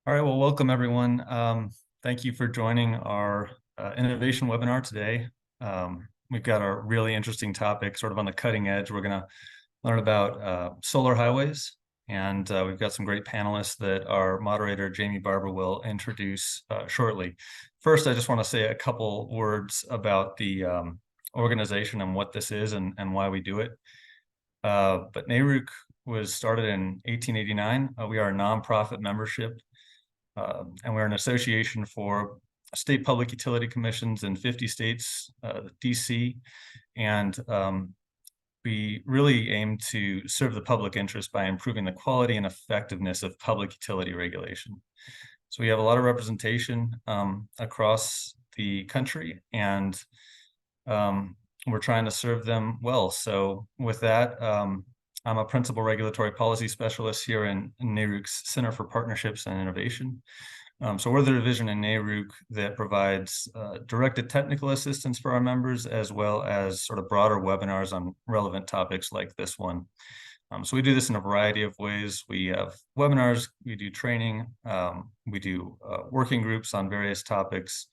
All right, well, welcome everyone. Thank you for joining our innovation webinar today. We've got a really interesting topic, sort of on the cutting edge. We're going to learn about solar highways, and we've got some great panelists that our moderator, Jamie Barber, will introduce shortly. First, I just want to say a couple words about the organization and what this is and why we do it. But NARUC was started in 1889. We are a nonprofit membership. And we're an association for state public utility commissions in 50 states, DC, and we really aim to serve the public interest by improving the quality and effectiveness of public utility regulation. So we have a lot of representation across the country, and we're trying to serve them well. So with that, I'm a principal regulatory policy specialist here in NARUC's Center for Partnerships and Innovation. So we're the division in NARUC that provides directed technical assistance for our members, as well as sort of broader webinars on relevant topics like this one. So we do this in a variety of ways. We have webinars, we do training, we do working groups on various topics.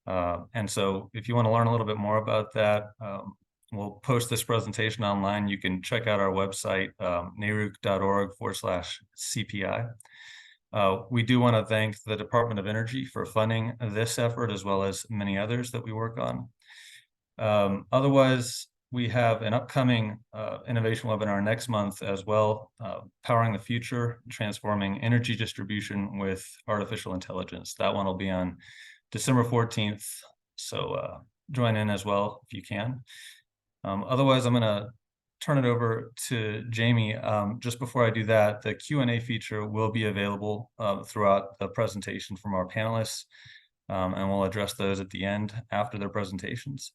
And so if you want to learn a little bit more about that, we'll post this presentation online. You can check out our website, naruc.org/CPI. We do want to thank the Department of Energy for funding this effort, as well as many others that we work on. Otherwise, we have an upcoming innovation webinar next month as well, Powering the Future, Transforming Energy Distribution with Artificial Intelligence. That one will be on December 14th, so join in as well if you can. Otherwise, I'm going to turn it over to Jamie. Just before I do that, the Q&A feature will be available throughout the presentation from our panelists, and we'll address those at the end after their presentations.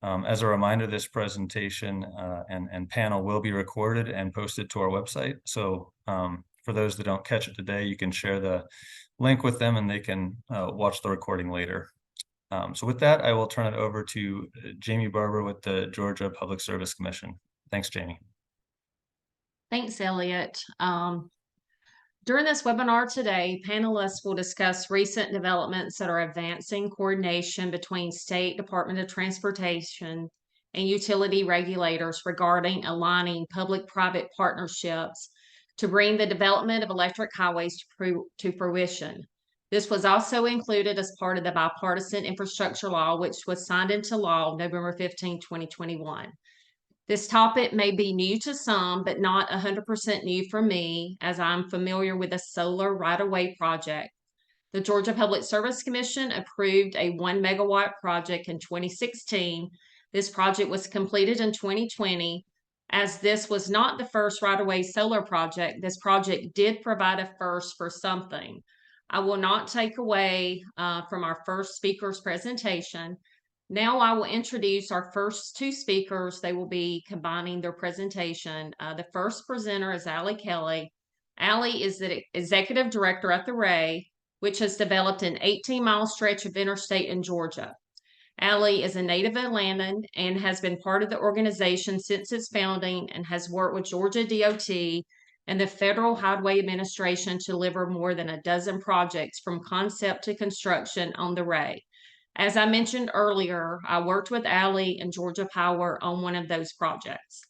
As a reminder, this presentation and panel will be recorded and posted to our website. So for those that don't catch it today, you can share the link with them and they can watch the recording later. So with that, I will turn it over to Jamie Barber with the Georgia Public Service Commission. Thanks, Jamie. Thanks, Elliot. During this webinar today, panelists will discuss recent developments that are advancing coordination between State Department of Transportation and utility regulators regarding aligning public-private partnerships to bring the development of electric highways to fruition. This was also included as part of the bipartisan infrastructure law, which was signed into law November 15, 2021. This topic may be new to some, but not 100% new for me, as I'm familiar with the solar right-of-way project. The Georgia Public Service Commission approved a 1 megawatt project in 2016. This project was completed in 2020. As this was not the first right-of-way solar project, this project did provide a first for something. I will not take away from our first speaker's presentation. Now I will introduce our first two speakers. They will be combining their presentation. The first presenter is Allie Kelly. Allie is the Executive Director at the RAY, which has developed an 18-mile stretch of interstate in Georgia. Allie is a native Atlantan and has been part of the organization since its founding and has worked with Georgia DOT and the Federal Highway Administration to deliver more than a dozen projects from concept to construction on the RAY. As I mentioned earlier, I worked with Allie and Georgia Power on one of those projects.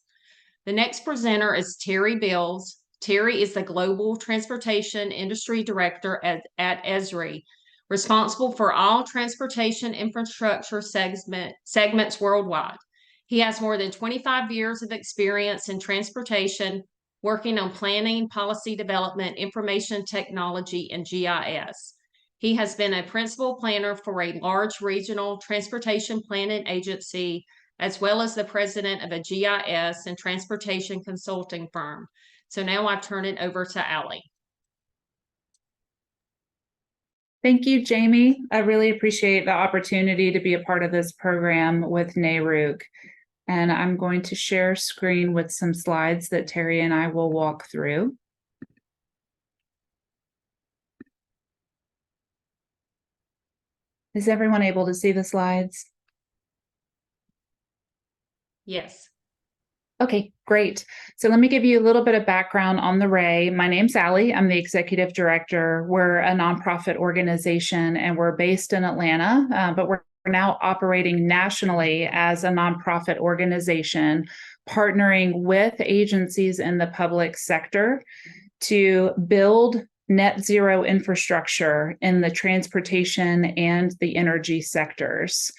The next presenter is Terry Bills. Terry is the Global Transportation Industry Director at ESRI, responsible for all transportation infrastructure segments worldwide. He has more than 25 years of experience in transportation, working on planning, policy development, information technology, and GIS. He has been a principal planner for a large regional transportation planning agency, as well as the president of a GIS and transportation consulting firm. So now I turn it over to Allie. Thank you, Jamie. I really appreciate the opportunity to be a part of this program with NARUC. And I'm going to share screen with some slides that Terry and I will walk through. Is everyone able to see the slides? Yes. Okay, great. So let me give you a little bit of background on the Ray. My name's Allie. I'm the executive director. We're a nonprofit organization and we're based in Atlanta, but we're now operating nationally as a nonprofit organization, partnering with agencies in the public sector to build net zero infrastructure in the transportation and the energy sectors.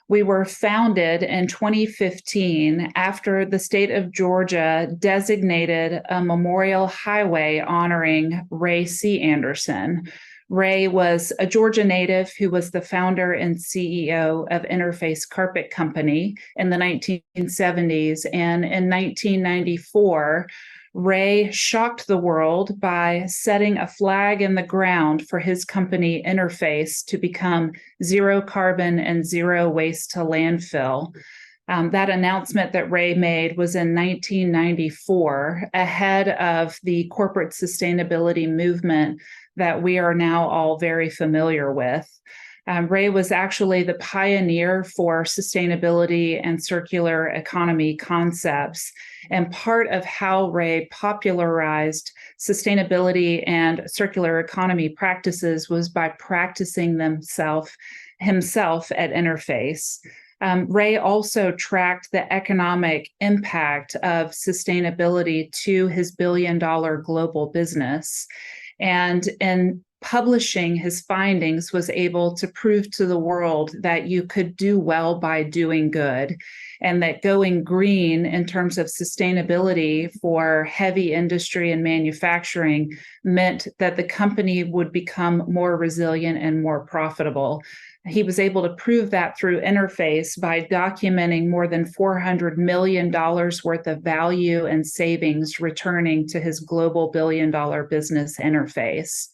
We were founded in 2015 after the state of Georgia designated a memorial highway honoring Ray C. Anderson. Ray was a Georgia native who was the founder and CEO of Interface Carpet Company in the 1970s. And in 1994, Ray shocked the world by setting a flag in the ground for his company Interface to become zero carbon and zero waste to landfill. That announcement that Ray made was in 1994, ahead of the corporate sustainability movement that we are now all very familiar with. Ray was actually the pioneer for sustainability and circular economy concepts. And part of how Ray popularized sustainability and circular economy practices was by practicing them himself at Interface. Ray also tracked the economic impact of sustainability to his billion-dollar global business. And in publishing his findings, was able to prove to the world that you could do well by doing good, and that going green in terms of sustainability for heavy industry and manufacturing meant that the company would become more resilient and more profitable. He was able to prove that through Interface by documenting more than $400 million worth of value and savings returning to his global billion-dollar business Interface.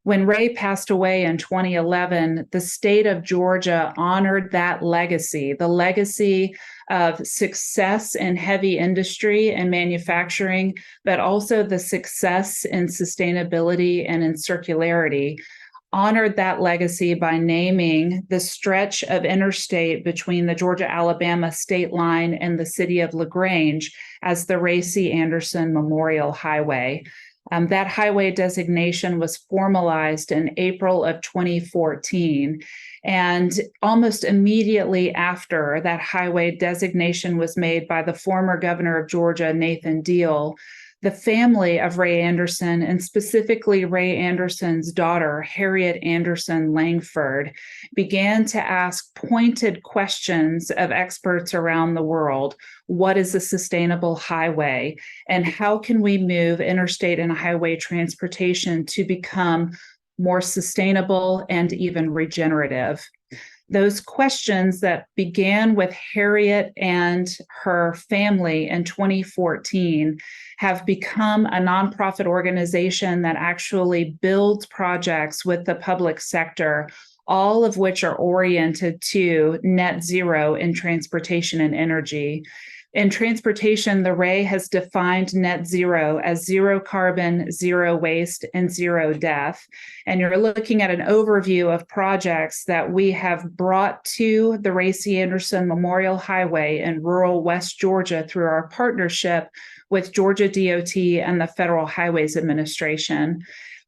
When Ray passed away in 2011, the state of Georgia honored that legacy, the legacy of success in heavy industry and manufacturing, but also the success in sustainability and in circularity, honored that legacy by naming the stretch of interstate between the Georgia-Alabama state line and the city of LaGrange as the Ray C. Anderson Memorial Highway. That highway designation was formalized in April of 2014. And almost immediately after that highway designation was made by the former governor of Georgia, Nathan Deal, the family of Ray Anderson, and specifically Ray Anderson's daughter, Harriet Anderson Langford, began to ask pointed questions of experts around the world. What is a sustainable highway? And how can we move interstate and highway transportation to become more sustainable and even regenerative? Those questions that began with Harriet and her family in 2014 have become a nonprofit organization that actually builds projects with the public sector, all of which are oriented to net zero in transportation and energy. In transportation, the Ray has defined net zero as zero carbon, zero waste, and zero death. And you're looking at an overview of projects that we have brought to the Ray C. Anderson Memorial Highway in rural West Georgia through our partnership with Georgia DOT and the Federal Highways Administration.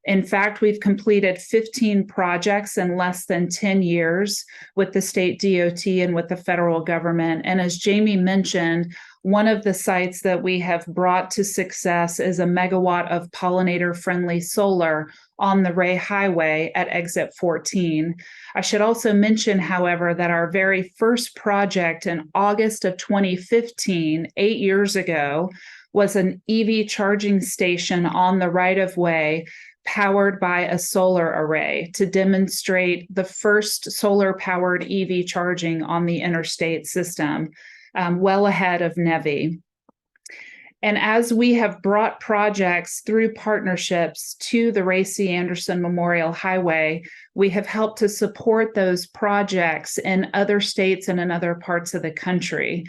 In fact, we've completed 15 projects in less than 10 years with the state DOT and with the federal government. And as Jamie mentioned, one of the sites that we have brought to success is a megawatt of pollinator-friendly solar on the Ray Highway at exit 14. I should also mention, however, that our very first project in August of 2015, 8 years ago, was an EV charging station on the right-of-way powered by a solar array to demonstrate the first solar-powered EV charging on the interstate system, well ahead of NEVI. And as we have brought projects through partnerships to the Ray C. Anderson Memorial Highway, we have helped to support those projects in other states and in other parts of the country.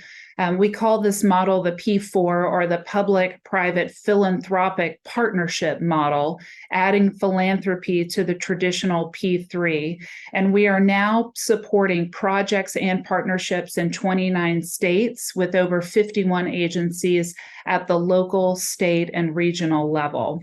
We call this model the P4, or the public-private philanthropic partnership model, adding philanthropy to the traditional P3. And we are now supporting projects and partnerships in 29 states with over 51 agencies at the local, state, and regional level.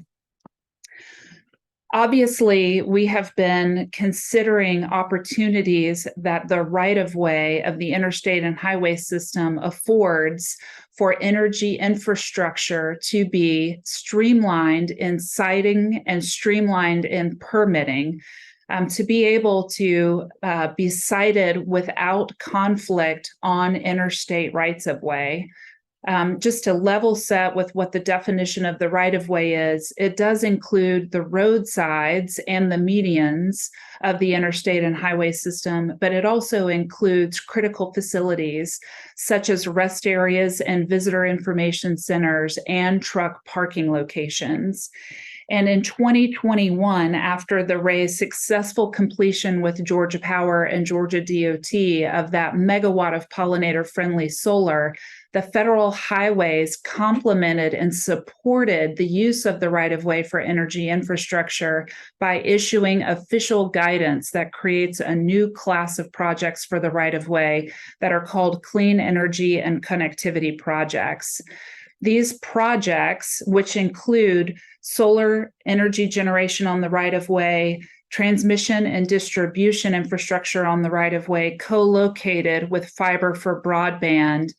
Obviously, we have been considering opportunities that the right-of-way of the interstate and highway system affords for energy infrastructure to be streamlined in siting and streamlined in permitting, to be able to be sited without conflict on interstate rights-of-way. Just to level set with what the definition of the right-of-way is, it does include the roadsides and the medians of the interstate and highway system, but it also includes critical facilities such as rest areas and visitor information centers and truck parking locations. And in 2021, after the RAY's successful completion with Georgia Power and Georgia DOT of that megawatt of pollinator-friendly solar, the federal highways complemented and supported the use of the right-of-way for energy infrastructure by issuing official guidance that creates a new class of projects for the right-of-way that are called clean energy and connectivity projects. These projects, which include solar energy generation on the right-of-way, transmission and distribution infrastructure on the right-of-way co-located with fiber for broadband,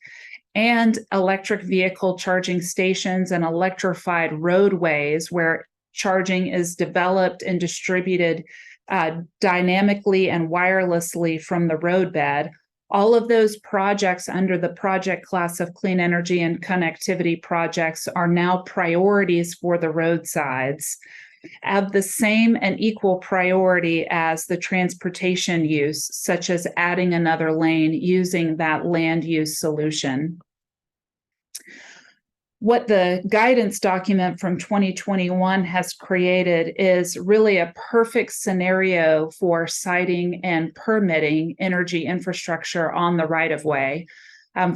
and electric vehicle charging stations and electrified roadways where charging is developed and distributed dynamically and wirelessly from the roadbed. All of those projects under the project class of clean energy and connectivity projects are now priorities for the roadsides, have the same and equal priority as the transportation use, such as adding another lane using that land use solution. What the guidance document from 2021 has created is really a perfect scenario for siting and permitting energy infrastructure on the right-of-way.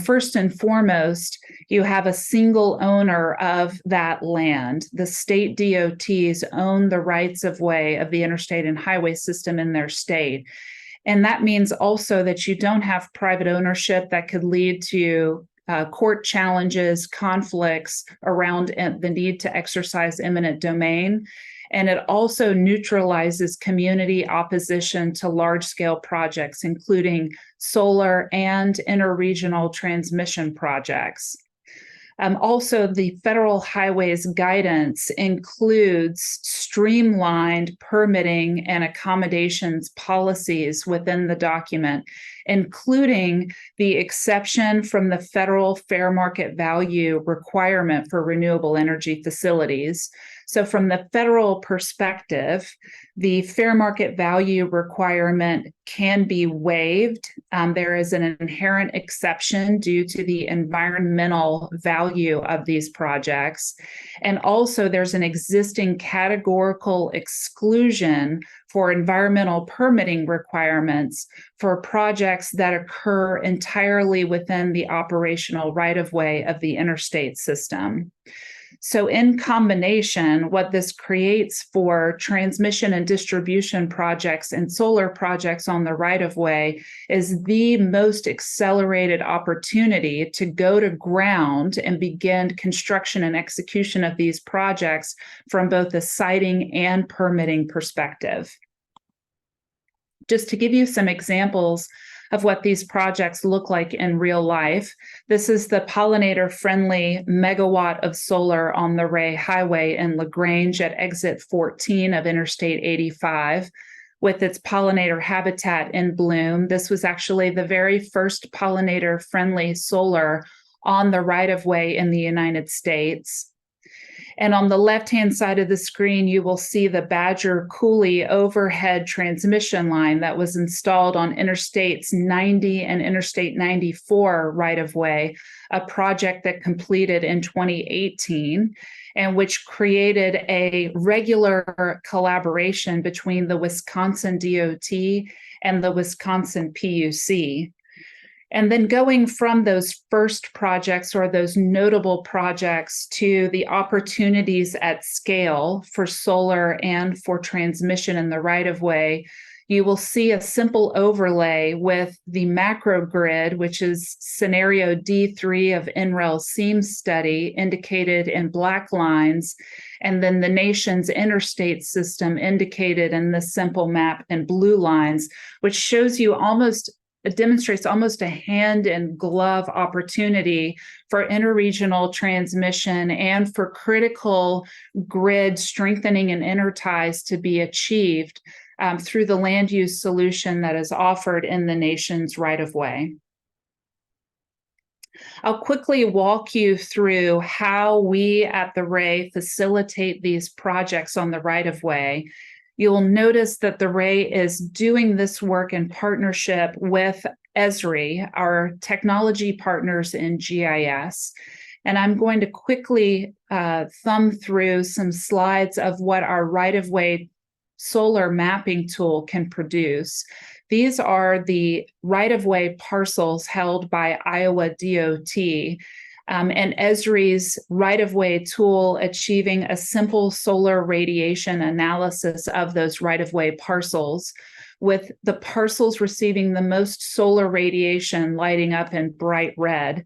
First and foremost, you have a single owner of that land. The state DOTs own the rights-of-way of the interstate and highway system in their state. And that means also that you don't have private ownership that could lead to court challenges, conflicts around the need to exercise eminent domain. And it also neutralizes community opposition to large-scale projects, including solar and interregional transmission projects. Also, the Federal Highways guidance includes streamlined permitting and accommodations policies within the document, including the exception from the federal fair market value requirement for renewable energy facilities. So from the federal perspective, the fair market value requirement can be waived. There is an inherent exception due to the environmental value of these projects. And also there's an existing categorical exclusion for environmental permitting requirements for projects that occur entirely within the operational right-of-way of the interstate system. So in combination, what this creates for transmission and distribution projects and solar projects on the right-of-way is the most accelerated opportunity to go to ground and begin construction and execution of these projects from both the siting and permitting perspective. Just to give you some examples of what these projects look like in real life. This is the pollinator-friendly megawatt of solar on the Ray Highway in LaGrange at exit 14 of Interstate 85 with its pollinator habitat in bloom. This was actually the very first pollinator-friendly solar on the right-of-way in the United States. And on the left-hand side of the screen, you will see the Badger Coulee overhead transmission line that was installed on Interstates 90 and Interstate 94 right-of-way, a project that completed in 2018, and which created a regular collaboration between the Wisconsin DOT and the Wisconsin PUC. And then going from those first projects or those notable projects to the opportunities at scale for solar and for transmission in the right-of-way, you will see a simple overlay with the macro grid, which is scenario D3 of NREL SEAM study indicated in black lines, and then the nation's interstate system indicated in this simple map in blue lines, which shows you it demonstrates almost a hand in glove opportunity for interregional transmission and for critical grid strengthening and interties to be achieved through the land use solution that is offered in the nation's right-of-way. I'll quickly walk you through how we at the RAY facilitate these projects on the right-of-way. You'll notice that the RAY is doing this work in partnership with Esri, our technology partners in GIS. And I'm going to quickly thumb through some slides of what our right-of-way solar mapping tool can produce. These are the right-of-way parcels held by Iowa DOT. And Esri's right-of-way tool achieving a simple solar radiation analysis of those right-of-way parcels, with the parcels receiving the most solar radiation lighting up in bright red.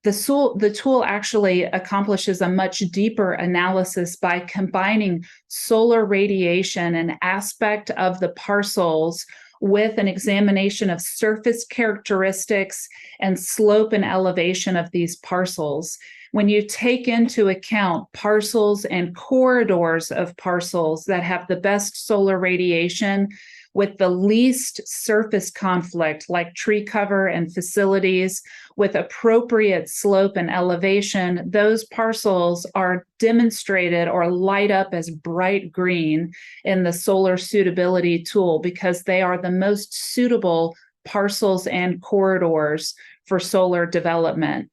The tool actually accomplishes a much deeper analysis by combining solar radiation, an aspect of the parcels, with an examination of surface characteristics and slope and elevation of these parcels. When you take into account parcels and corridors of parcels that have the best solar radiation with the least surface conflict, like tree cover and facilities, with appropriate slope and elevation, those parcels are demonstrated or light up as bright green in the solar suitability tool because they are the most suitable parcels and corridors for solar development.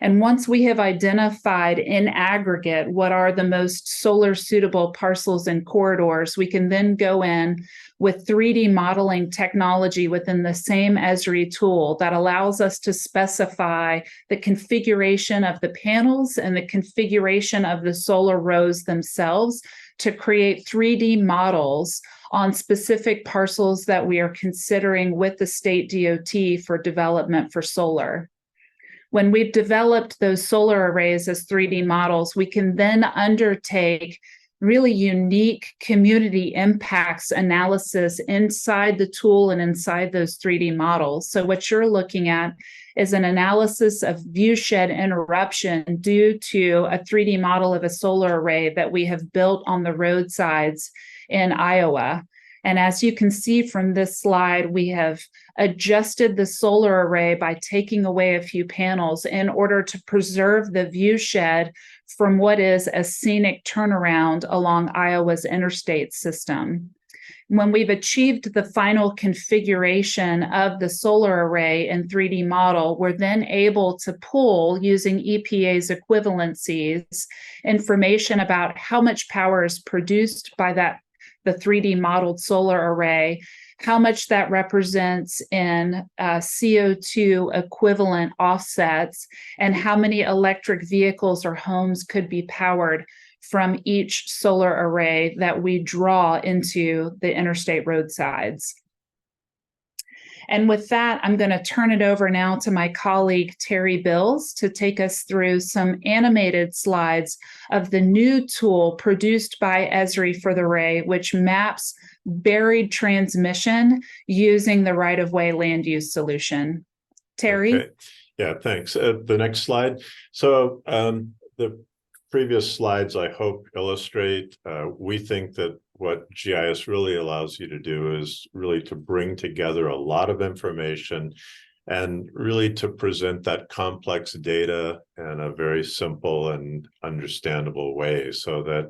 And once we have identified in aggregate what are the most solar suitable parcels and corridors, we can then go in with 3D modeling technology within the same Esri tool that allows us to specify the configuration of the panels and the configuration of the solar rows themselves to create 3D models on specific parcels that we are considering with the state DOT for development for solar. When we've developed those solar arrays as 3D models, we can then undertake really unique community impacts analysis inside the tool and inside those 3D models. So what you're looking at is an analysis of viewshed interruption due to a 3D model of a solar array that we have built on the roadsides in Iowa. And as you can see from this slide, we have adjusted the solar array by taking away a few panels in order to preserve the viewshed from what is a scenic turnaround along Iowa's interstate system. When we've achieved the final configuration of the solar array in 3D model, we're then able to pull, using EPA's equivalencies, information about how much power is produced by the 3D modeled solar array, how much that represents in CO2 equivalent offsets, and how many electric vehicles or homes could be powered from each solar array that we draw into the interstate roadsides. And with that, I'm going to turn it over now to my colleague, Terry Bills, to take us through some animated slides of the new tool produced by Esri for the Ray, which maps buried transmission using the right-of-way land use solution. Terry? Okay. Yeah, thanks. The next slide. So the previous slides, I hope, illustrate, we think that what GIS really allows you to do is really to bring together a lot of information and really to present that complex data in a very simple and understandable way, so that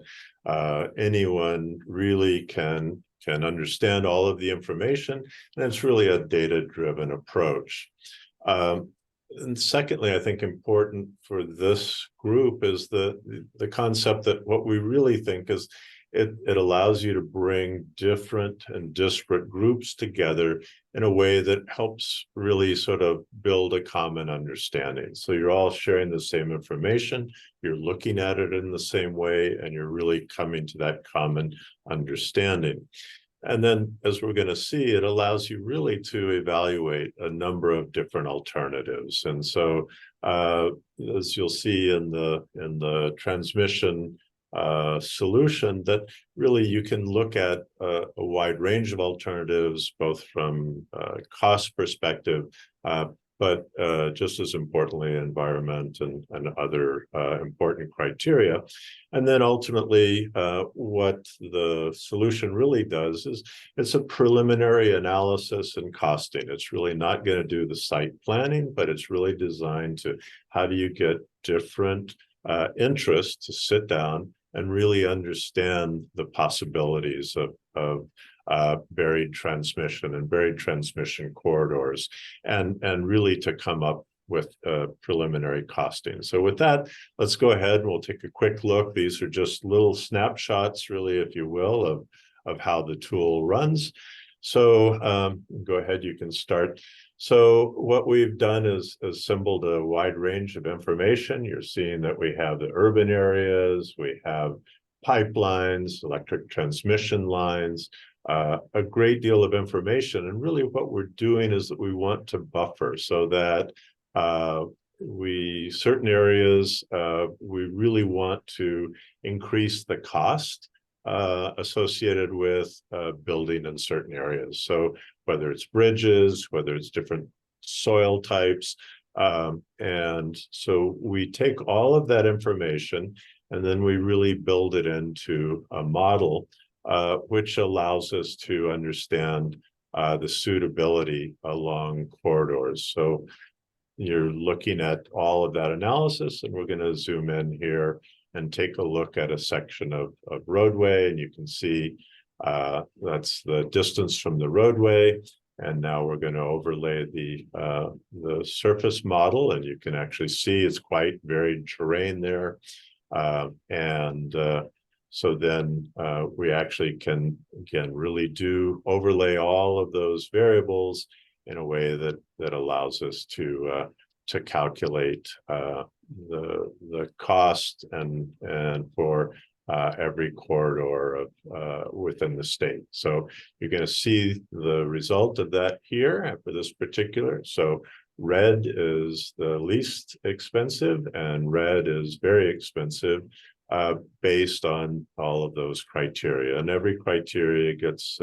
anyone really can understand all of the information, and it's really a data-driven approach. And secondly, I think important for this group is the concept that what we really think is it allows you to bring different and disparate groups together in a way that helps really sort of build a common understanding. So you're all sharing the same information, you're looking at it in the same way, and you're really coming to that common understanding. And then, as we're going to see, it allows you really to evaluate a number of different alternatives. And so, as you'll see in the transmission solution, that really you can look at a wide range of alternatives, both from cost perspective, but just as importantly, environment and other important criteria. And then ultimately, what the solution really does is it's a preliminary analysis and costing. It's really not going to do the site planning, but it's really designed to how do you get different interests to sit down and really understand the possibilities of buried transmission and buried transmission corridors, and really to come up with preliminary costing. So with that, let's go ahead and we'll take a quick look. These are just little snapshots, really, if you will, of how the tool runs. So go ahead, you can start. So what we've done is assembled a wide range of information. You're seeing that we have the urban areas, we have pipelines, electric transmission lines, a great deal of information. And really what we're doing is that we want to buffer so that certain areas, we really want to increase the cost associated with building in certain areas. So whether it's bridges, whether it's different soil types. And so we take all of that information and then we really build it into a model, which allows us to understand the suitability along corridors. So you're looking at all of that analysis, and we're going to zoom in here and take a look at a section of roadway, and you can see that's the distance from the roadway. And now we're going to overlay the surface model, and you can actually see it's quite varied terrain there. So then we actually can, again, really do overlay all of those variables in a way that allows us to calculate the cost and for every corridor of within the state. So you're going to see the result of that here for this particular. So red is the least expensive and red is very expensive based on all of those criteria. And every criteria gets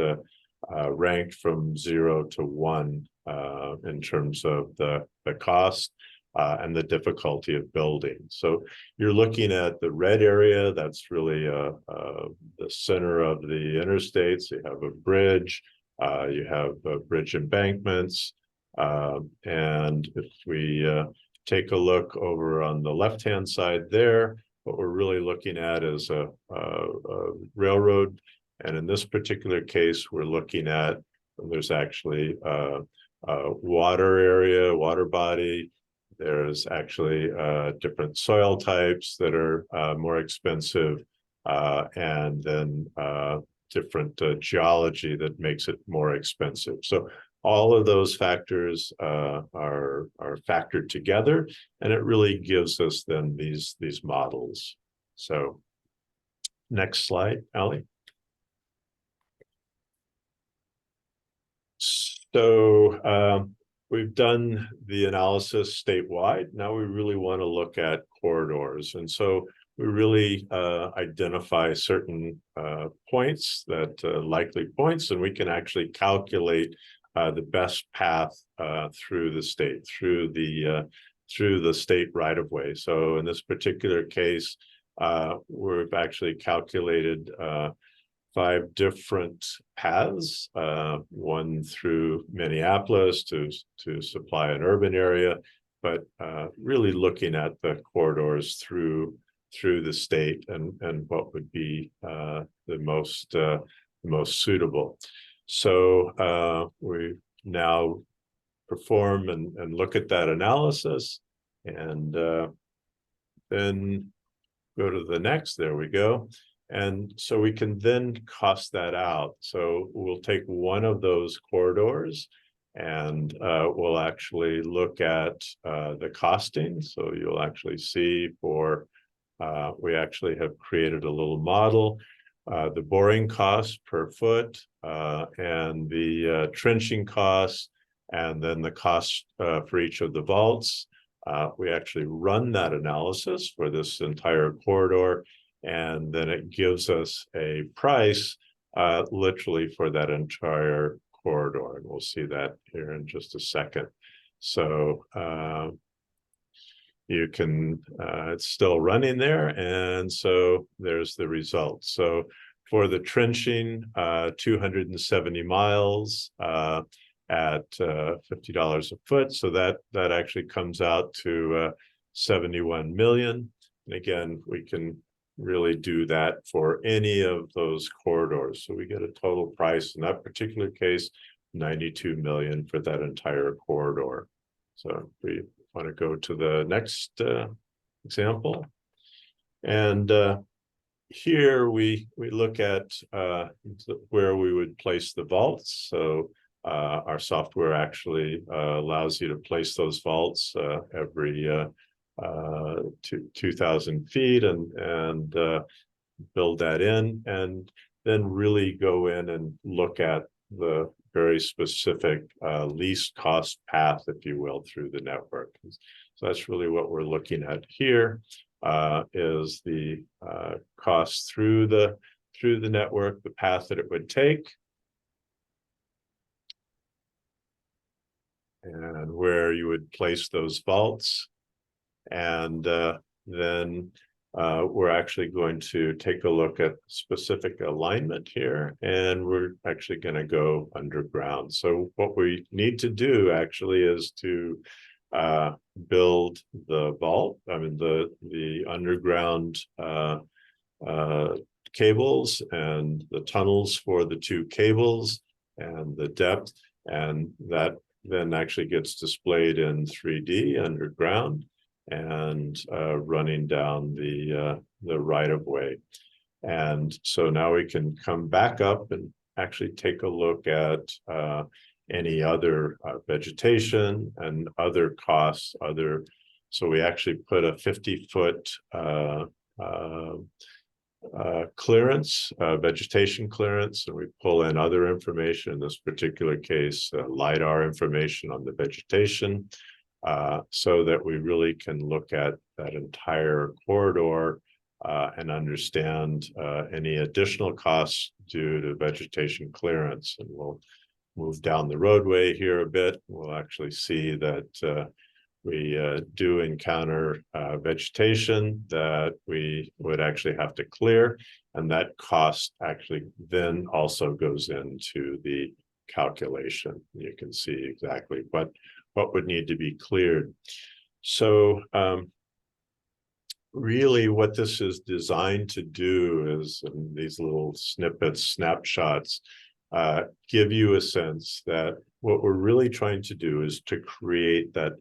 ranked from 0 to 1 in terms of the cost and the difficulty of building. So you're looking at the red area, that's really the center of the interstates. You have a bridge, you have bridge embankments, and if we take a look over on the left-hand side there, what we're really looking at is a railroad. And in this particular case, we're looking at, there's actually a water area, water body. There's actually different soil types that are more expensive, and then different geology that makes it more expensive. So all of those factors are factored together, and it really gives us then these models. So next slide, Ali. So we've done the analysis statewide. Now we really want to look at corridors. And so we really identify certain points, that likely points, and we can actually calculate the best path through the state, through the state right-of-way. So in this particular case, we've actually calculated 5 different paths, one through Minneapolis to supply an urban area, but really looking at the corridors through the state and what would be the most suitable. So we now perform and look at that analysis, and then go to the next. There we go. And so we can then cost that out. So we'll take one of those corridors and we'll actually look at the costing. So you'll actually see we actually have created a little model, the boring cost per foot and the trenching costs, and then the cost for each of the vaults. We actually run that analysis for this entire corridor, and then it gives us a price literally for that entire corridor. And we'll see that here in just a second. So you can, it's still running there. And so there's the results. So for the trenching, 270 miles at $50 a foot. So that actually comes out to 71 million. And again, we can really do that for any of those corridors. So we get a total price in that particular case, 92 million for that entire corridor. So we want to go to the next example. And here we look at where we would place the vaults. So our software actually allows you to place those vaults every 2,000 feet and build that in, and then really go in and look at the very specific least cost path, if you will, through the network. So that's really what we're looking at here, is the cost through the network, the path that it would take, and where you would place those vaults. And then we're actually going to take a look at specific alignment here, and we're actually going to go underground. So what we need to do actually is to build the vault, the underground cables and the tunnels for the 2 cables and the depth, and that then actually gets displayed in 3D underground and running down the right of way. And so now we can come back up and actually take a look at any other vegetation and other costs. So we actually put a 50-foot clearance, vegetation clearance, and we pull in other information, in this particular case, LiDAR information on the vegetation, so that we really can look at that entire corridor and understand any additional costs due to vegetation clearance. And we'll move down the roadway here a bit. We'll actually see that we do encounter vegetation that we would actually have to clear, and that cost actually then also goes into the calculation. You can see exactly what would need to be cleared. So really what this is designed to do is, and these little snippets, snapshots, give you a sense that what we're really trying to do is to create that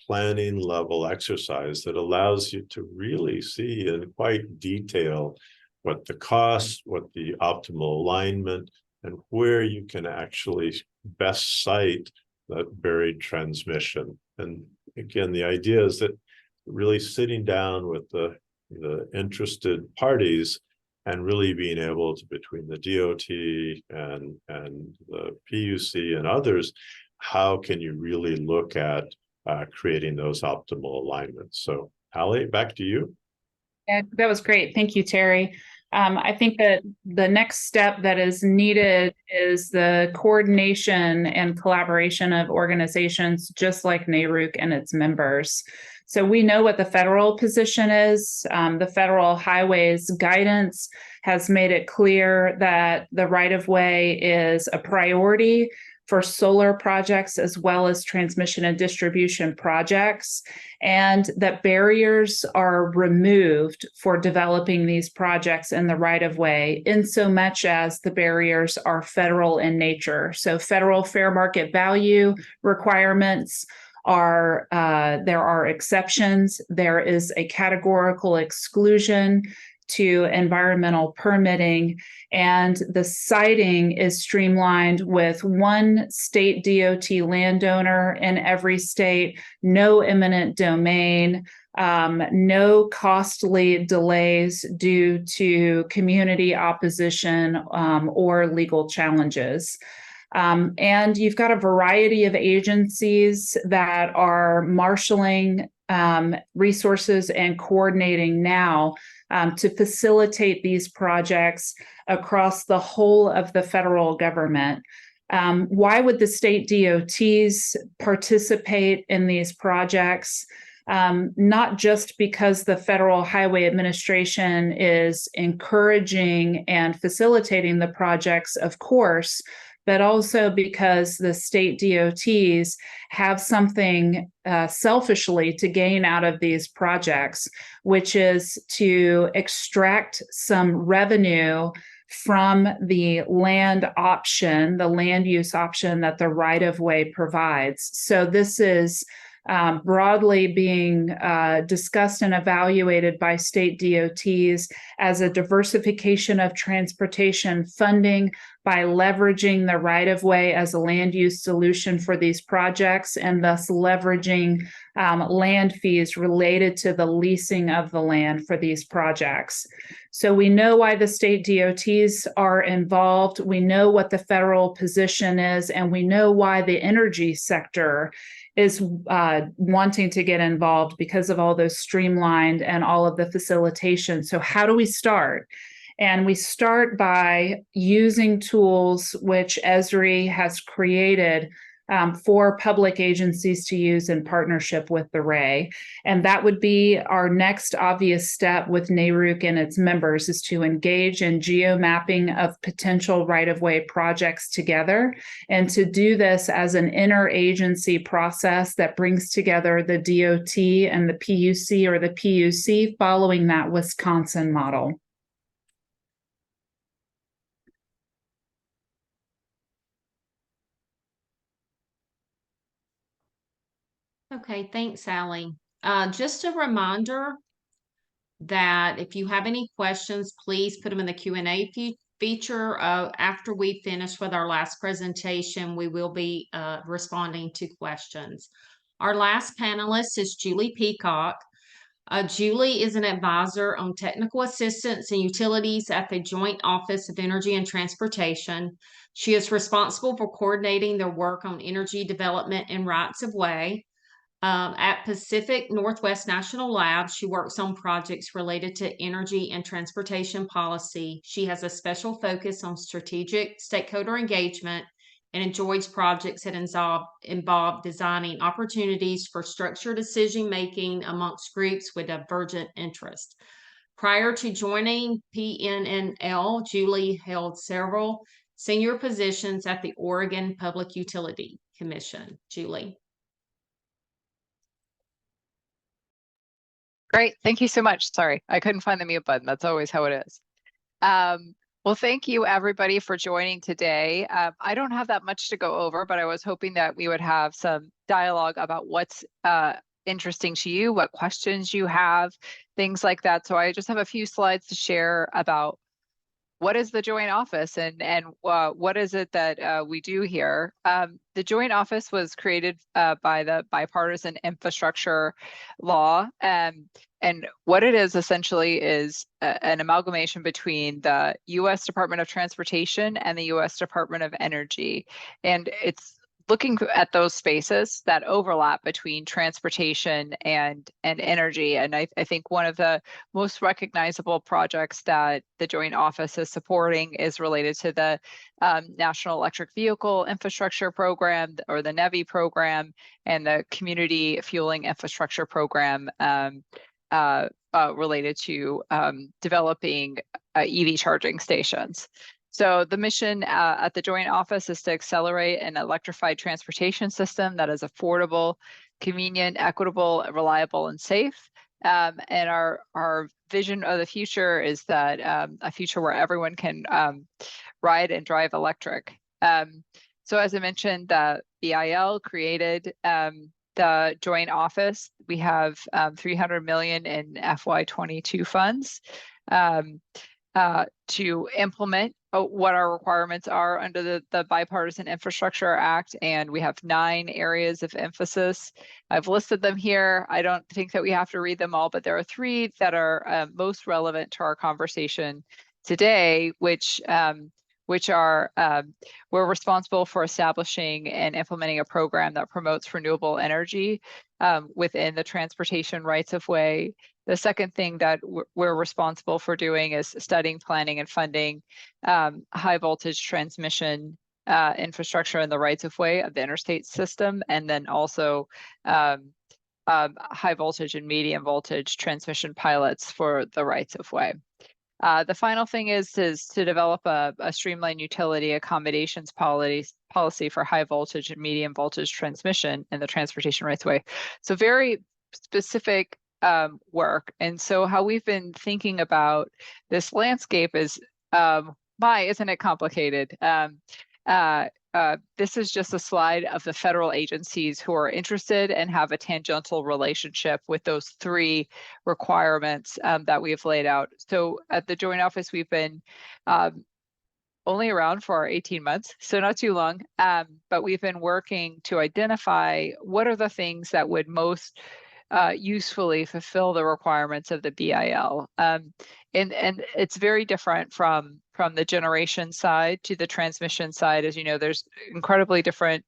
planning level exercise that allows you to really see in quite detail what the cost, what the optimal alignment, and where you can actually best site that buried transmission. And again, the idea is that really sitting down with the interested parties and really being able to, between the DOT and the PUC and others, how can you really look at creating those optimal alignments? So Allie, back to you. Yeah, that was great. Thank you, Terry. I think that the next step that is needed is the coordination and collaboration of organizations just like NARUC and its members. So we know what the federal position is. The Federal Highways Guidance has made it clear that the right-of-way is a priority for solar projects as well as transmission and distribution projects, and that barriers are removed for developing these projects in the right-of-way, in so much as the barriers are federal in nature. So federal fair market value requirements are, there are exceptions. There is a categorical exclusion to environmental permitting, and the siting is streamlined with one state DOT landowner in every state, no eminent domain, no costly delays due to community opposition or legal challenges. And you've got a variety of agencies that are marshaling resources and coordinating now to facilitate these projects across the whole of the federal government. Why would the state DOTs participate in these projects? Not just because the Federal Highway Administration is encouraging and facilitating the projects, of course, but also because the state DOTs have something selfishly to gain out of these projects, which is to extract some revenue from the land option, the land use option that the right-of-way provides. So this is broadly being discussed and evaluated by state DOTs as a diversification of transportation funding by leveraging the right-of-way as a land use solution for these projects, and thus leveraging land fees related to the leasing of the land for these projects. So we know why the state DOTs are involved, we know what the federal position is, and we know why the energy sector is wanting to get involved because of all those streamlined and all of the facilitation. So how do we start? And we start by using tools which Esri has created for public agencies to use in partnership with the RAE. And that would be our next obvious step with NARUC and its members, is to engage in geomapping of potential right-of-way projects together, and to do this as an interagency process that brings together the DOT and the PUC or the PUC, following that Wisconsin model. Okay, thanks, Sally. Just a reminder that if you have any questions, please put them in the Q&A feature. After we finish with our last presentation, we will be responding to questions. Our last panelist is Julie Peacock. Julie is an advisor on technical assistance and utilities at the Joint Office of Energy and Transportation. She is responsible for coordinating their work on energy development and rights of way. At Pacific Northwest National Lab, she works on projects related to energy and transportation policy. She has a special focus on strategic stakeholder engagement and enjoys projects that involve designing opportunities for structured decision-making amongst groups with divergent interests. Prior to joining PNNL, Julie held several senior positions at the Oregon Public Utility Commission. Julie. Great. Thank you so much. Sorry, I couldn't find the mute button. That's always how it is. Well, thank you everybody for joining today. I don't have that much to go over, but I was hoping that we would have some dialogue about what's interesting to you, what questions you have, things like that. So I just have a few slides to share about what is the Joint Office and what is it that we do here. The Joint Office was created by the Bipartisan Infrastructure Law, and what it is essentially is an amalgamation between the U.S. Department of Transportation and the U.S. Department of Energy, and it's looking at those spaces that overlap between transportation and energy. And I think one of the most recognizable projects that the Joint Office is supporting is related to the National Electric Vehicle Infrastructure Program, or the NEVI program, and the Community Fueling Infrastructure Program related to developing EV charging stations. So the mission at the Joint Office is to accelerate an electrified transportation system that is affordable, convenient, equitable, reliable, and safe. And our vision of the future is that a future where everyone can ride and drive electric. So as I mentioned, the BIL created the Joint Office. We have 300 million in FY22 funds to implement what our requirements are under the Bipartisan Infrastructure Act, and we have 9 areas of emphasis. I've listed them here. I don't think that we have to read them all, but there are 3 that are most relevant to our conversation today, which are we're responsible for establishing and implementing a program that promotes renewable energy within the transportation rights of way. The second thing that we're responsible for doing is studying, planning, and funding high voltage transmission infrastructure in the rights of way of the interstate system, and then also high voltage and medium voltage transmission pilots for the rights of way. The final thing is to develop a streamlined utility accommodations policy for high voltage and medium voltage transmission in the transportation rights of way. So very specific work. And so how we've been thinking about this landscape is, isn't it complicated? This is just a slide of the federal agencies who are interested and have a tangential relationship with those 3 requirements that we've laid out. So at the Joint Office, we've been only around for 18 months, so not too long, but we've been working to identify what are the things that would most usefully fulfill the requirements of the BIL. And it's very different from the generation side to the transmission side. As you know, there's incredibly different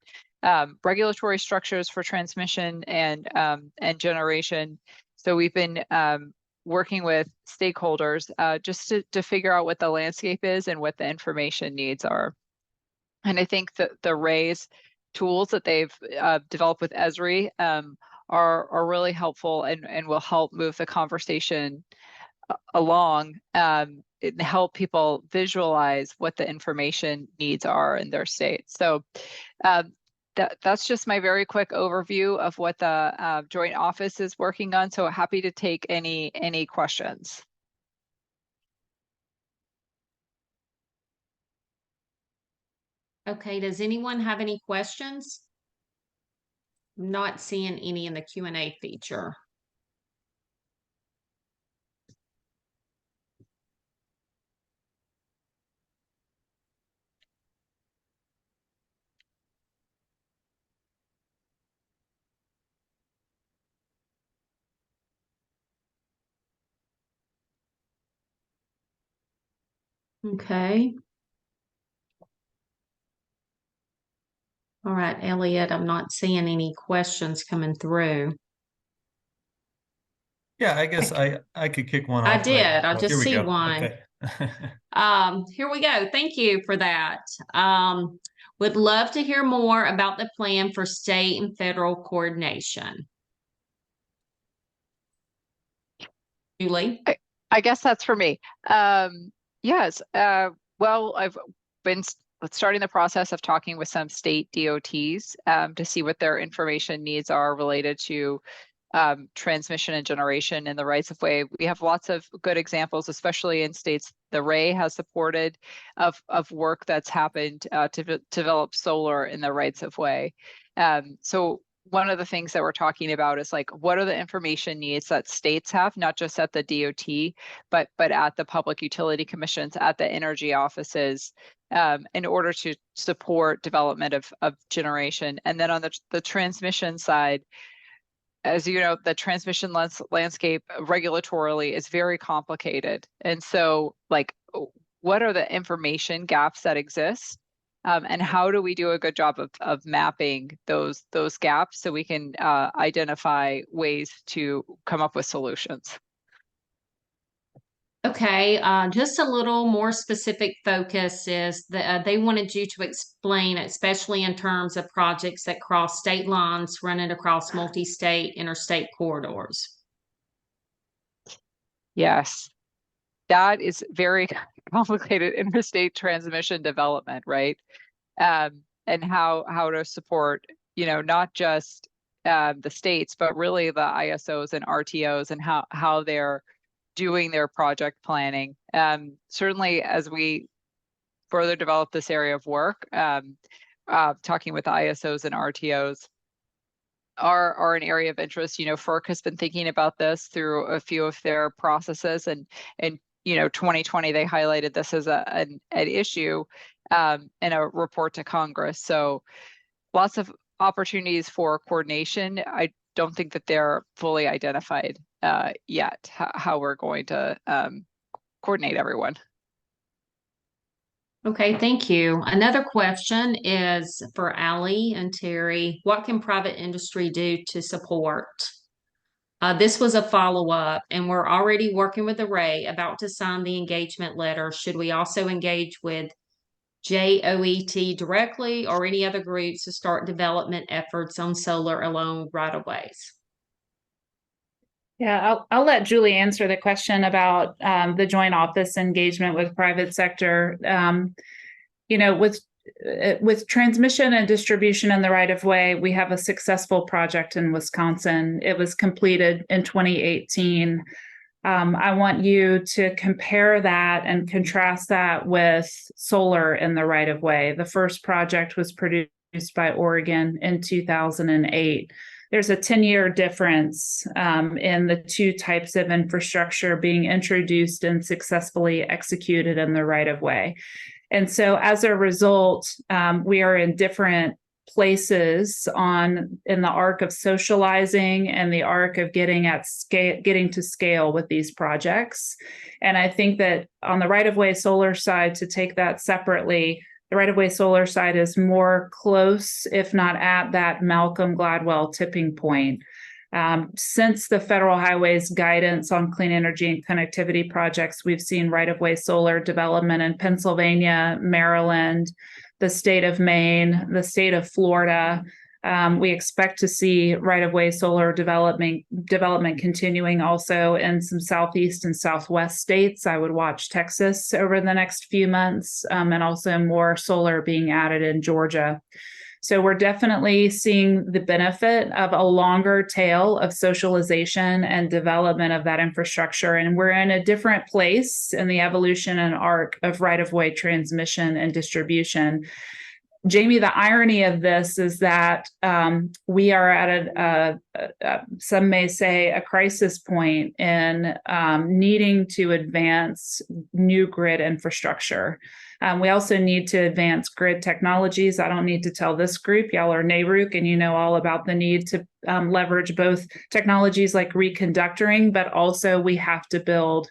regulatory structures for transmission and generation. So we've been working with stakeholders just to figure out what the landscape is and what the information needs are. And I think that the RAISE tools that they've developed with Esri are really helpful and will help move the conversation along and help people visualize what the information needs are in their state. So that's just my very quick overview of what the Joint Office is working on. So happy to take any questions. Okay, does anyone have any questions? I'm not seeing any in the Q&A feature. Okay. All right, Elliot, I'm not seeing any questions coming through. Yeah, I guess I could kick one I off. did. I Here just we see go. one. Okay. Here we go. Thank you for that. Would love to hear more about the plan for state and federal coordination. Julie? I guess that's for me. Yes. Well, I've been starting the process of talking with some state DOTs to see what their information needs are related to transmission and generation in the rights of way. We have lots of good examples, especially in states the RAI has supported of work that's happened to develop solar in the rights of way. So one of the things that we're talking about is like, what are the information needs that states have, not just at the DOT, but at the public utility commissions, at the energy offices, in order to support development of generation. And then on the transmission side, as you know, the transmission landscape regulatorily is very complicated. And so like, what are the information gaps that exist And how do we do a good job of mapping those gaps so we can identify ways to come up with solutions? Okay, just a little more specific focus is that they wanted you to explain, especially in terms of projects that cross state lines, running across multi-state, interstate corridors. Yes, that is very complicated interstate transmission development, right? And how to support, not just the states, but really the ISOs and RTOs and how they're doing their project planning. Certainly, as we further develop this area of work, talking with ISOs and RTOs are an area of interest. FERC has been thinking about this through a few of their processes, and 2020 they highlighted this as an issue in a report to Congress. So lots of opportunities for coordination. I don't think that they're fully identified yet, how we're going to coordinate everyone. Okay, thank you. Another question is for Allie and Terry. What can private industry do to support? This was a follow-up, and we're already working with Array, about to sign the engagement letter. Should we also engage with JOET directly or any other groups to start development efforts on solar along right-of-ways? Yeah, I'll let Julie answer the question about the joint office engagement with private sector. With transmission and distribution in the right of way, we have a successful project in Wisconsin. It was completed in 2018. I want you to compare that and contrast that with solar in the right of way. The first project was produced by Oregon in 2008. There's a 10-year difference in the two types of infrastructure being introduced and successfully executed in the right of way. And so as a result, we are in different places in the arc of socializing and the arc of getting to scale with these projects. And I think that on the right-of-way solar side, to take that separately, the right-of-way solar side is more close, if not at that Malcolm Gladwell tipping point. Since the Federal Highways guidance on clean energy and connectivity projects, we've seen right-of-way solar development in Pennsylvania, Maryland, the state of Maine, the state of Florida. We expect to see right-of-way solar development continuing also in some Southeast and Southwest states. I would watch Texas over the next few months, and also more solar being added in Georgia. So we're definitely seeing the benefit of a longer tail of socialization and development of that infrastructure. And we're in a different place in the evolution and arc of right-of-way transmission and distribution. Jamie, the irony of this is that we are at some may say, a crisis point in needing to advance new grid infrastructure. We also need to advance grid technologies. I don't need to tell this group, y'all are NARUC, and you know all about the need to leverage both technologies like reconductoring, but also we have to build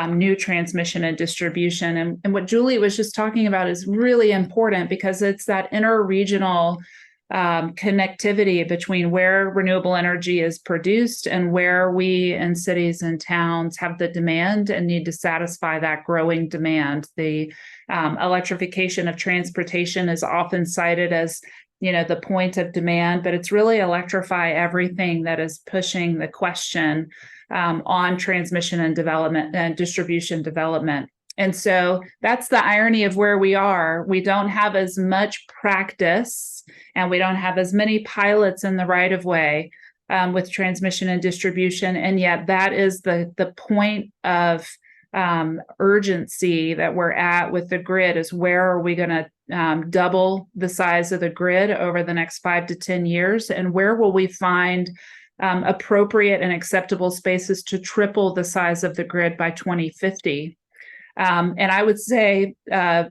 new transmission and distribution. And what Julie was just talking about is really important, because it's that interregional connectivity between where renewable energy is produced and where we in cities and towns have the demand and need to satisfy that growing demand. The electrification of transportation is often cited as the point of demand, but it's really electrify everything that is pushing the question on transmission and development and distribution development. And so that's the irony of where we are. We don't have as much practice and we don't have as many pilots in the right of way with transmission and distribution. And yet that is the point of urgency that we're at with the grid, is where are we going to double the size of the grid over the next 5 to 10 years? And where will we find appropriate and acceptable spaces to triple the size of the grid by 2050? And I would say,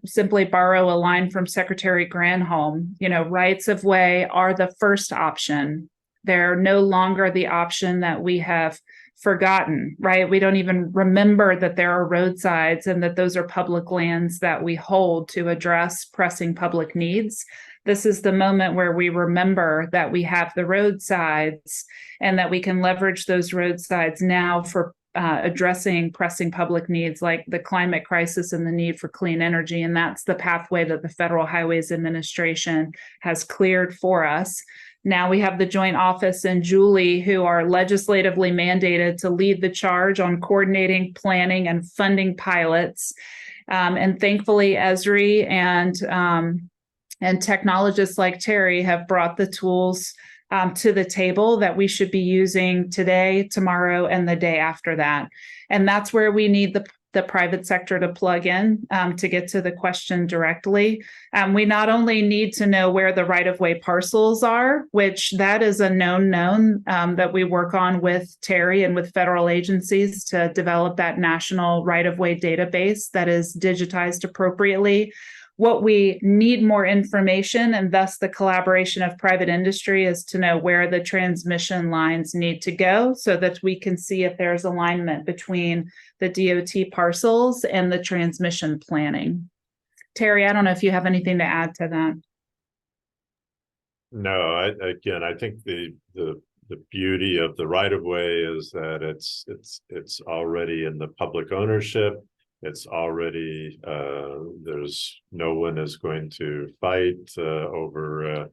simply borrow a line from Secretary Granholm, rights of way are the first option, They're no longer the option that we have forgotten, right? We don't even remember that there are roadsides and that those are public lands that we hold to address pressing public needs. This is the moment where we remember that we have the roadsides and that we can leverage those roadsides now for addressing pressing public needs like the climate crisis and the need for clean energy. And that's the pathway that the Federal Highways Administration has cleared for us. Now we have the Joint Office and Julie, who are legislatively mandated to lead the charge on coordinating, planning, and funding pilots. And thankfully, Esri and technologists like Terry have brought the tools to the table that we should be using today, tomorrow, and the day after that. And that's where we need the private sector to plug in to get to the question directly. We not only need to know where the right-of-way parcels are, which that is a known that we work on with Terry and with federal agencies to develop that national right-of-way database that is digitized appropriately. What we need more information, and thus the collaboration of private industry, is to know where the transmission lines need to go so that we can see if there's alignment between the DOT parcels and the transmission planning. Terry, I don't know if you have anything to add to that. No, I think the beauty of the right of way is that it's already in the public ownership. It's already there's no one is going to fight over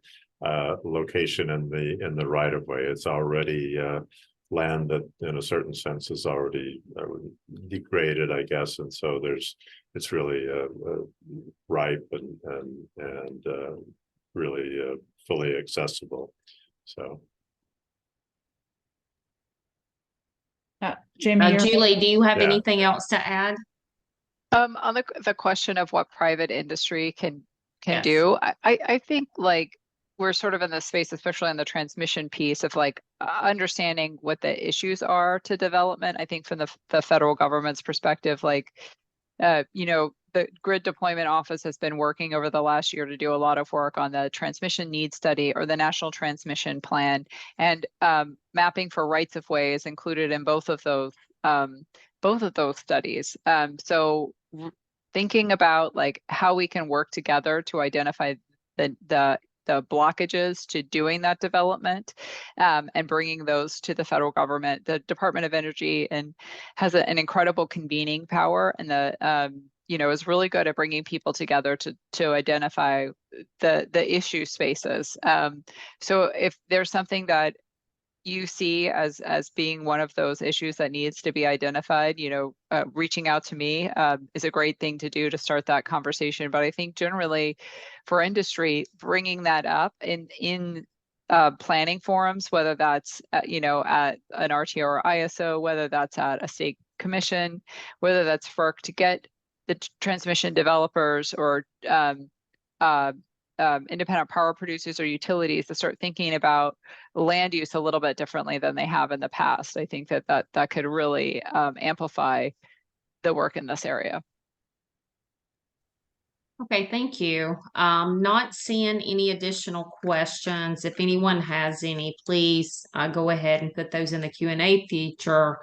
location in the right of way. It's already land that, in a certain sense, is already degraded, I guess, and so it's really ripe and really fully accessible. So, Jamie, Julie, do you have Yeah. anything else to add? On the question of what private industry can Yes. do, I think like we're sort of in the space, especially on the transmission piece, of like understanding what the issues are to development. I think from the federal government's perspective, like the Grid Deployment Office has been working over the last year to do a lot of work on the transmission needs study or the National Transmission Plan, and mapping for rights of way is included in both of those studies. So thinking about like how we can work together to identify the blockages to doing that development, and bringing those to the federal government. The Department of Energy has an incredible convening power, and is really good at bringing people together to identify the issue spaces. So if there's something that you see as being one of those issues that needs to be identified, reaching out to me is a great thing to do to start that conversation. But I think generally for industry, bringing that up in planning forums, whether that's at an RTO or ISO, whether that's at a state commission, whether that's FERC, to get the transmission developers or independent power producers or utilities to start thinking about land use a little bit differently than they have in the past. I think that could really amplify the work in this area. Okay, thank you. Not seeing any additional questions. If anyone has any, please go ahead and put those in the Q&A feature.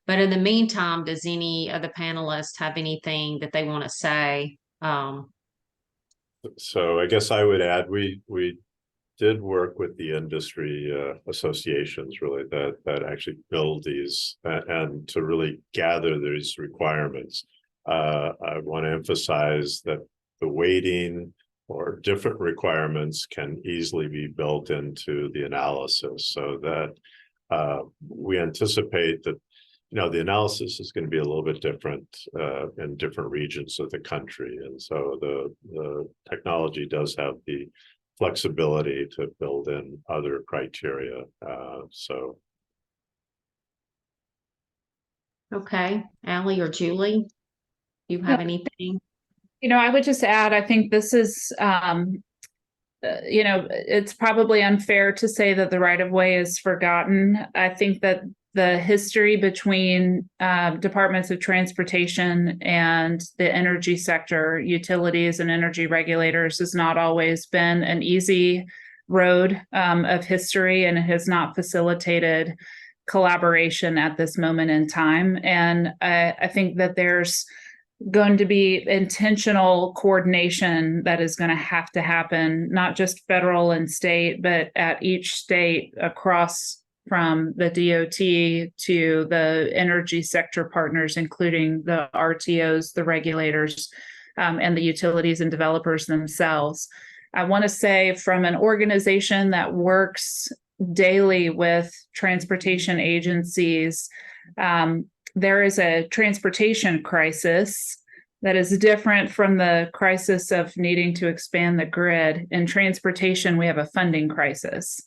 But in the meantime, does any of the panelists have anything that they want to say? So I guess I would add, we did work with the industry associations really that actually build these and to really gather these requirements. I want to emphasize that the weighting or different requirements can easily be built into the analysis, so that we anticipate that the analysis is going to be a little bit different in different regions of the country. And so the technology does have the flexibility to build in other criteria. Okay, Allie or Julie, do you have anything? I would just add, I think this is, it's probably unfair to say that the right-of-way is forgotten. I think that the history between departments of transportation and the energy sector, utilities and energy regulators, has not always been an easy road of history, and it has not facilitated collaboration at this moment in time. And I think that there's going to be intentional coordination that is going to have to happen, not just federal and state, but at each state across from the DOT to the energy sector partners, including the RTOs, the regulators, and the utilities and developers themselves. I want to say, from an organization that works daily with transportation agencies, there is a transportation crisis that is different from the crisis of needing to expand the grid. In transportation, we have a funding crisis.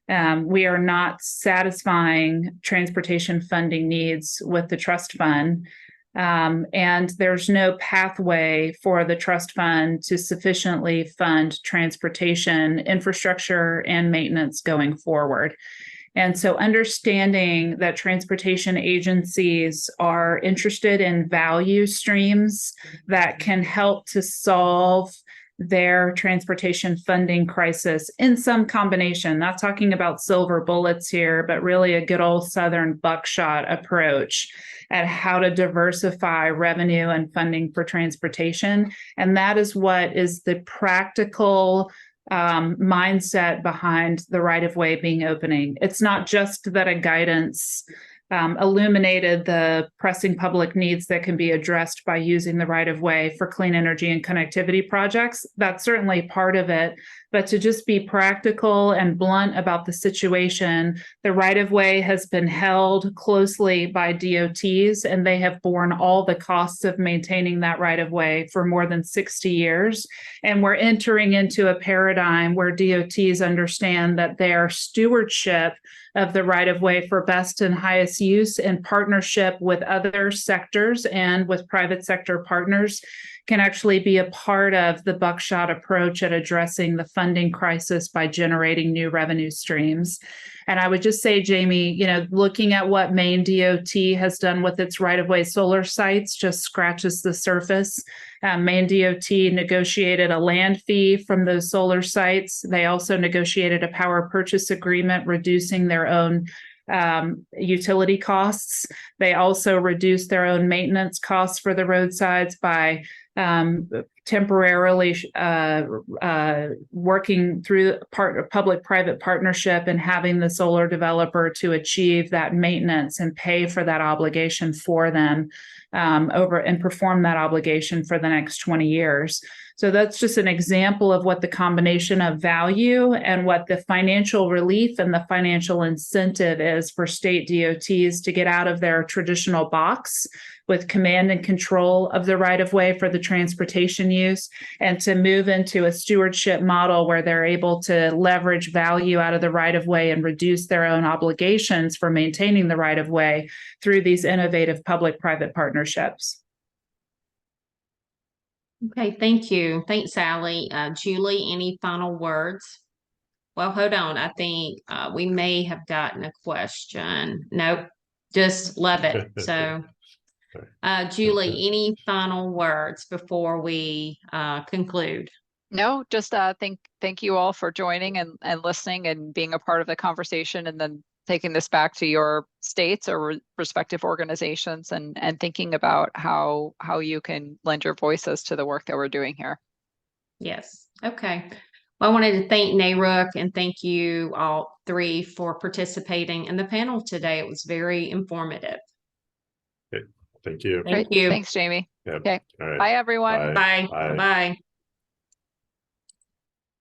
We are not satisfying transportation funding needs with the trust fund. And there's no pathway for the trust fund to sufficiently fund transportation infrastructure and maintenance going forward. And so understanding that transportation agencies are interested in value streams that can help to solve their transportation funding crisis in some combination, not talking about silver bullets here, but really a good old Southern buckshot approach at how to diversify revenue and funding for transportation. And that is what is the practical mindset behind the right-of-way being opening. It's not just that a guidance illuminated the pressing public needs that can be addressed by using the right-of-way for clean energy and connectivity projects. That's certainly part of it, but to just be practical and blunt about the situation, the right-of-way has been held closely by DOTs, and they have borne all the costs of maintaining that right-of-way for more than 60 years. And we're entering into a paradigm where DOTs understand that their stewardship of the right-of-way for best and highest use in partnership with other sectors and with private sector partners can actually be a part of the buckshot approach at addressing the funding crisis by generating new revenue streams. And I would just say, Jamie, looking at what Maine DOT has done with its right-of-way solar sites just scratches the surface. Maine DOT negotiated a land fee from those solar sites. They also negotiated a power purchase agreement, reducing their own utility costs. They also reduced their own maintenance costs for the roadsides by temporarily working through public-private partnership and having the solar developer to achieve that maintenance and pay for that obligation for them and perform that obligation for the next 20 years. So that's just an example of what the combination of value and what the financial relief and the financial incentive is for state DOTs to get out of their traditional box with command and control of the right-of-way for the transportation use, and to move into a stewardship model where they're able to leverage value out of the right-of-way and reduce their own obligations for maintaining the right-of-way through these innovative public-private partnerships. Okay, thank you. Thanks, Sally. Julie, any final words? Well, hold on. I think we may have gotten a question. Nope, just love it. So, Julie, any final words before we conclude? No, just thank you all for joining and listening and being a part of the conversation, and then taking this back to your states or respective organizations and thinking about how you can lend your voices to the work that we're doing here. Yes. Okay. Well, I wanted to thank NARUC and thank you all three for participating in the panel today. It was very informative. Okay. Thank you. Thank you. Thanks, Jamie. Yep. Okay. All right. Bye, everyone. Bye. Bye. Bye.